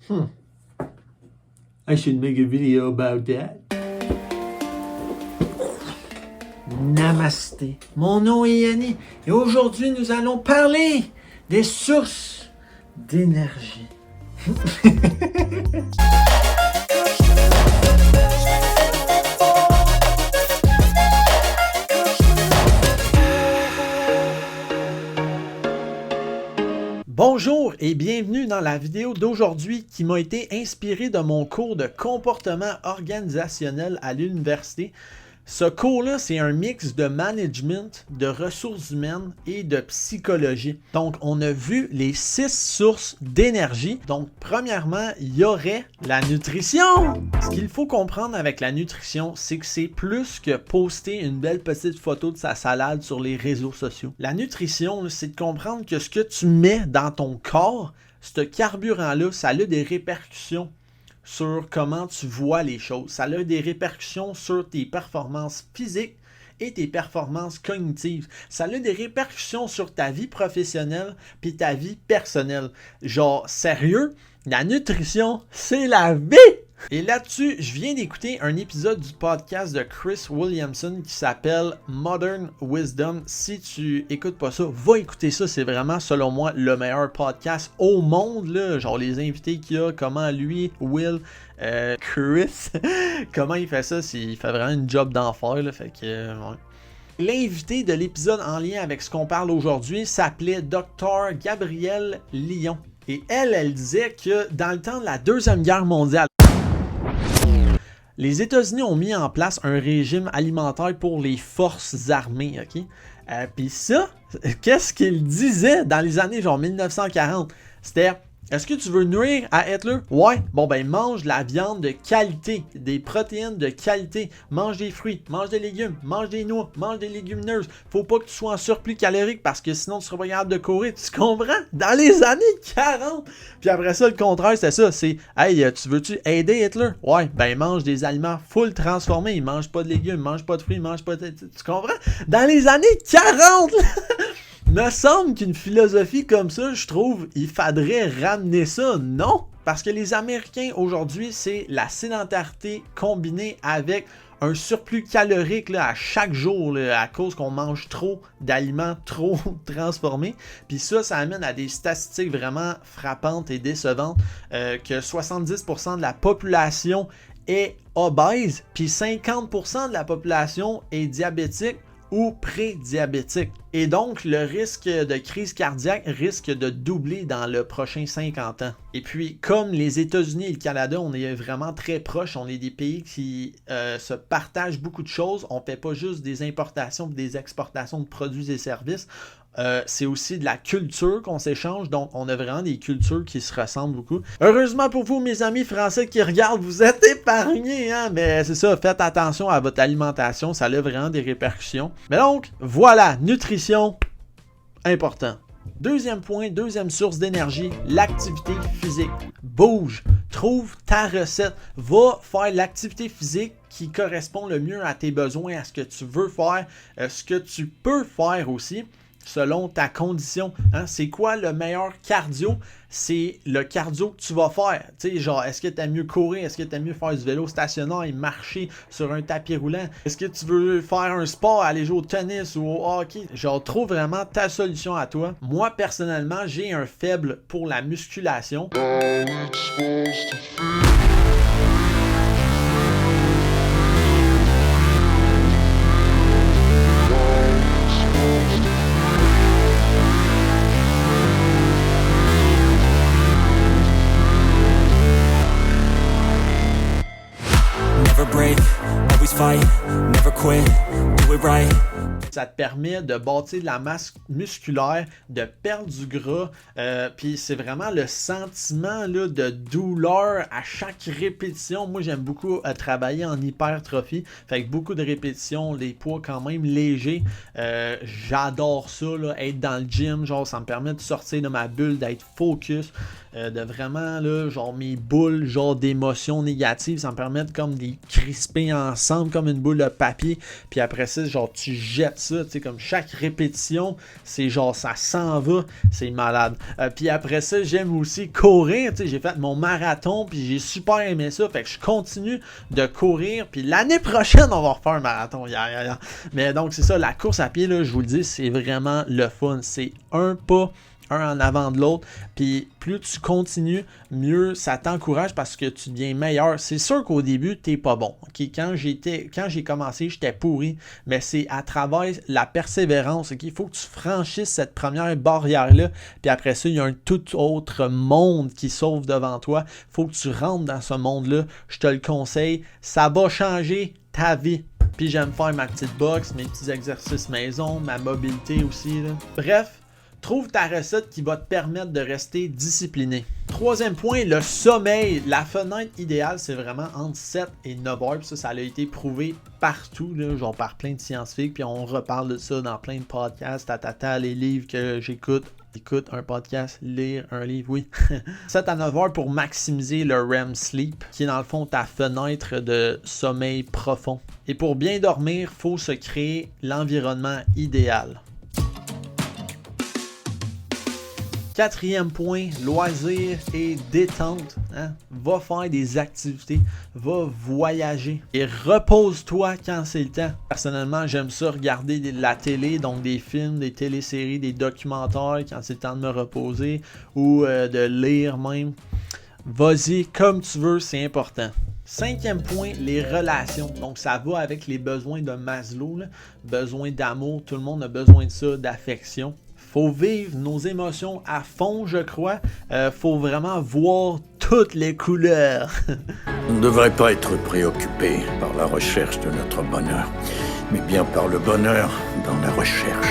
I should make a video about that. Namasté. Mon nom est Yanni et aujourd'hui nous allons parler des sources d'énergie. Bonjour et bienvenue dans la vidéo d'aujourd'hui qui m'a été inspirée de mon cours de comportement organisationnel à l'université. Ce cours-là, c'est un mix de management, de ressources humaines et de psychologie. Donc, on a vu les 6 sources d'énergie. Donc, premièrement, il y aurait la nutrition. Ce qu'il faut comprendre avec la nutrition, c'est que c'est plus que poster une belle petite photo de sa salade sur les réseaux sociaux. La nutrition, c'est de comprendre que ce que tu mets dans ton corps, ce carburant-là, ça a des répercussions sur comment tu vois les choses. Ça a des répercussions sur tes performances physiques et tes performances cognitives. Ça a des répercussions sur ta vie professionnelle puis ta vie personnelle. Genre, sérieux, la nutrition, c'est la vie! Et là-dessus, je viens d'écouter un épisode du podcast de Chris Williamson qui s'appelle Modern Wisdom. Si tu écoutes pas ça, va écouter ça. C'est vraiment, selon moi, le meilleur podcast au monde, là. Genre les invités qu'il y a, comment lui, Will, Chris, comment il fait ça. Il fait vraiment une job d'enfer, là. Fait que, ouais. L'invité de l'épisode en lien avec ce qu'on parle aujourd'hui s'appelait Dr. Gabrielle Lyon. Et elle disait que dans le temps de la Deuxième Guerre mondiale, les États-Unis ont mis en place un régime alimentaire pour les forces armées, ok? Puis ça, qu'est-ce qu'il disait dans les années genre 1940? C'était, est-ce que tu veux nuire à Hitler? Ouais, bon ben mange de la viande de qualité, des protéines de qualité, mange des fruits, mange des légumes, mange des noix, mange des légumineuses. Faut pas que tu sois en surplus calorique parce que sinon tu seras pas capable de courir, tu comprends? Dans les années 40! Puis après ça, le contraire, c'est ça, c'est hey, tu veux-tu aider Hitler? Ouais, ben mange des aliments full transformés, il mange pas de légumes, mange pas de fruits, mange pas de... Tu comprends? Dans les années 40! Me semble qu'une philosophie comme ça, je trouve, il faudrait ramener ça, non? Parce que les Américains, aujourd'hui, c'est la sédentarité combinée avec un surplus calorique là, à chaque jour là, à cause qu'on mange trop d'aliments trop transformés. Puis ça amène à des statistiques vraiment frappantes et décevantes que 70% de la population est obèse, puis 50% de la population est diabétique ou pré-diabétique. Et donc, le risque de crise cardiaque risque de doubler dans le prochain 50 ans. Et puis, comme les États-Unis et le Canada, on est vraiment très proches, on est des pays qui se partagent beaucoup de choses. On ne fait pas juste des importations et des exportations de produits et services. C'est aussi de la culture qu'on s'échange, donc on a vraiment des cultures qui se ressemblent beaucoup. Heureusement pour vous, mes amis français qui regardent, vous êtes épargnés, hein? Mais c'est ça, faites attention à votre alimentation, ça a vraiment des répercussions. Mais donc, voilà, nutrition, important. Deuxième point, deuxième source d'énergie, l'activité physique. Bouge, trouve ta recette, va faire l'activité physique qui correspond le mieux à tes besoins, à ce que tu veux faire, ce que tu peux faire aussi, selon ta condition. Hein? C'est quoi le meilleur cardio? C'est le cardio que tu vas faire. Tu sais, genre, est-ce que tu aimes mieux courir? Est-ce que tu aimes mieux faire du vélo stationnaire et marcher sur un tapis roulant? Est-ce que tu veux faire un sport, aller jouer au tennis ou au hockey? Genre, trouve vraiment ta solution à toi. Moi, personnellement, j'ai un faible pour la musculation. Never quit, do it right. Ça te permet de bâtir de la masse musculaire, de perdre du gras, puis c'est vraiment le sentiment là, de douleur à chaque répétition. Moi, j'aime beaucoup travailler en hypertrophie, fait que beaucoup de répétitions, des poids quand même légers. J'adore ça, là, être dans le gym, genre ça me permet de sortir de ma bulle, d'être focus, de vraiment, là, genre mes boules, genre d'émotions négatives, ça me permet de comme des crisper ensemble comme une boule de papier, puis après ça, genre tu jettes ça, tu sais, comme chaque répétition, c'est genre, ça s'en va, c'est malade. Puis après ça, j'aime aussi courir, tu sais, j'ai fait mon marathon, puis j'ai super aimé ça, fait que je continue de courir, puis l'année prochaine, on va refaire un marathon. Mais donc, c'est ça, la course à pied, là, je vous le dis, c'est vraiment le fun. C'est un pas, un en avant de l'autre, puis plus tu continues, mieux ça t'encourage parce que tu deviens meilleur. C'est sûr qu'au début, t'es pas bon. Okay? Quand j'ai commencé, j'étais pourri, mais c'est à travers la persévérance. Okay? Il faut que tu franchisses cette première barrière-là, puis après ça, il y a un tout autre monde qui s'ouvre devant toi. Il faut que tu rentres dans ce monde-là. Je te le conseille. Ça va changer ta vie. Puis j'aime faire ma petite boxe, mes petits exercices maison, ma mobilité aussi. Là. Bref, trouve ta recette qui va te permettre de rester discipliné. Troisième point, le sommeil. La fenêtre idéale, c'est vraiment entre 7 et 9 heures. Puis ça a été prouvé partout, là, genre par plein de scientifiques. Puis on reparle de ça dans plein de podcasts, les livres que j'écoute. Écoute un podcast, lire un livre, oui. 7 à 9 heures pour maximiser le REM sleep, qui est dans le fond ta fenêtre de sommeil profond. Et pour bien dormir, il faut se créer l'environnement idéal. Quatrième point, loisirs et détente. Hein? Va faire des activités, va voyager et repose-toi quand c'est le temps. Personnellement, j'aime ça regarder la télé, donc des films, des téléséries, des documentaires quand c'est le temps de me reposer ou de lire même. Vas-y comme tu veux, c'est important. Cinquième point, les relations. Donc, ça va avec les besoins de Maslow. Là. Besoin d'amour, tout le monde a besoin de ça, d'affection. Faut vivre nos émotions à fond, je crois. Faut vraiment voir toutes les couleurs. On ne devrait pas être préoccupé par la recherche de notre bonheur, mais bien par le bonheur dans la recherche.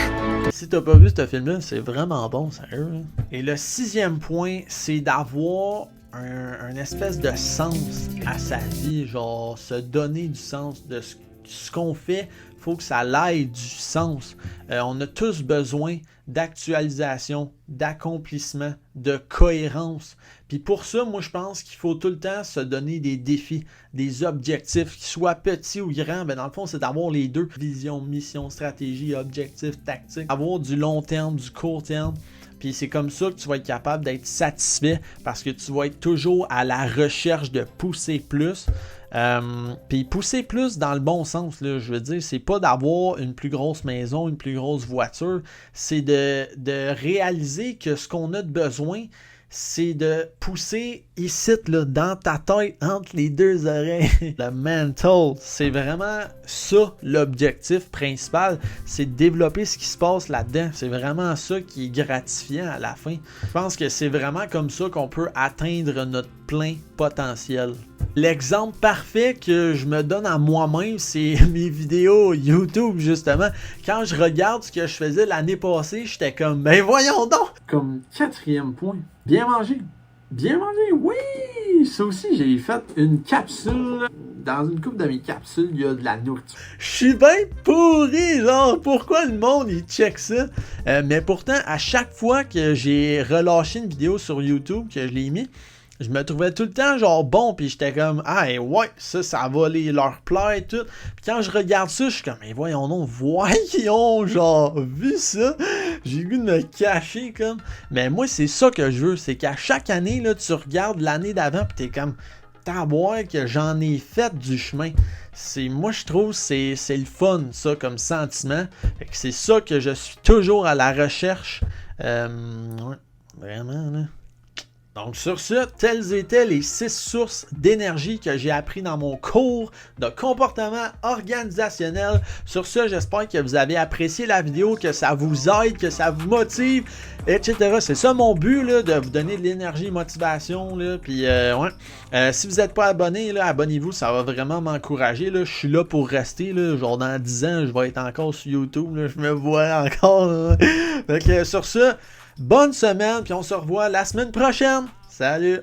Si t'as pas vu ce film-là, c'est vraiment bon, sérieux. Hein? Et le sixième point, c'est d'avoir un espèce de sens à sa vie, genre se donner du sens de ce qu'on fait. Faut que ça aille du sens. On a tous besoin d'actualisation, d'accomplissement, de cohérence. Puis pour ça, moi je pense qu'il faut tout le temps se donner des défis, des objectifs, qu'ils soient petits ou grands. Ben dans le fond, c'est d'avoir les deux. Vision, mission, stratégie, objectif, tactique. Avoir du long terme, du court terme. Puis c'est comme ça que tu vas être capable d'être satisfait parce que tu vas être toujours à la recherche de pousser plus. Puis pousser plus dans le bon sens, là, je veux dire, c'est pas d'avoir une plus grosse maison, une plus grosse voiture, c'est de réaliser que ce qu'on a de besoin, c'est de pousser ici, là, dans ta tête, entre les deux oreilles. Le mental, c'est vraiment ça l'objectif principal, c'est de développer ce qui se passe là-dedans. C'est vraiment ça qui est gratifiant à la fin. Je pense que c'est vraiment comme ça qu'on peut atteindre notre plein potentiel. L'exemple parfait que je me donne à moi-même, c'est mes vidéos YouTube, justement. Quand je regarde ce que je faisais l'année passée, j'étais comme, ben voyons donc! Comme quatrième point, bien manger. Bien manger, oui! Ça aussi, j'ai fait une capsule. Dans une couple de mes capsules, il y a de la nourriture. Je suis bien pourri, genre, pourquoi le monde, il check ça? Mais pourtant, à chaque fois que j'ai relâché une vidéo sur YouTube, que je l'ai mis, je me trouvais tout le temps genre bon, puis j'étais comme ah ouais, ça va leur plaire et tout. Puis quand je regarde ça, je suis comme mais voyons genre vu ça, j'ai le goût de me cacher comme. Mais moi c'est ça que je veux, c'est qu'à chaque année là, tu regardes l'année d'avant puis t'es comme t'as que j'en ai fait du chemin. Moi je trouve c'est le fun ça comme sentiment. Fait que c'est ça que je suis toujours à la recherche. Ouais, vraiment là. Donc sur ce, telles étaient les 6 sources d'énergie que j'ai appris dans mon cours de comportement organisationnel. Sur ce, j'espère que vous avez apprécié la vidéo, que ça vous aide, que ça vous motive, etc. C'est ça mon but, là, de vous donner de l'énergie, motivation. Là, puis ouais. Si vous n'êtes pas abonné, là, abonnez-vous, ça va vraiment m'encourager. Là. Je suis là pour rester. Là, genre dans 10 ans, je vais être encore sur YouTube. Là, je me vois encore. Là. Donc sur ce, bonne semaine, puis on se revoit la semaine prochaine. Salut!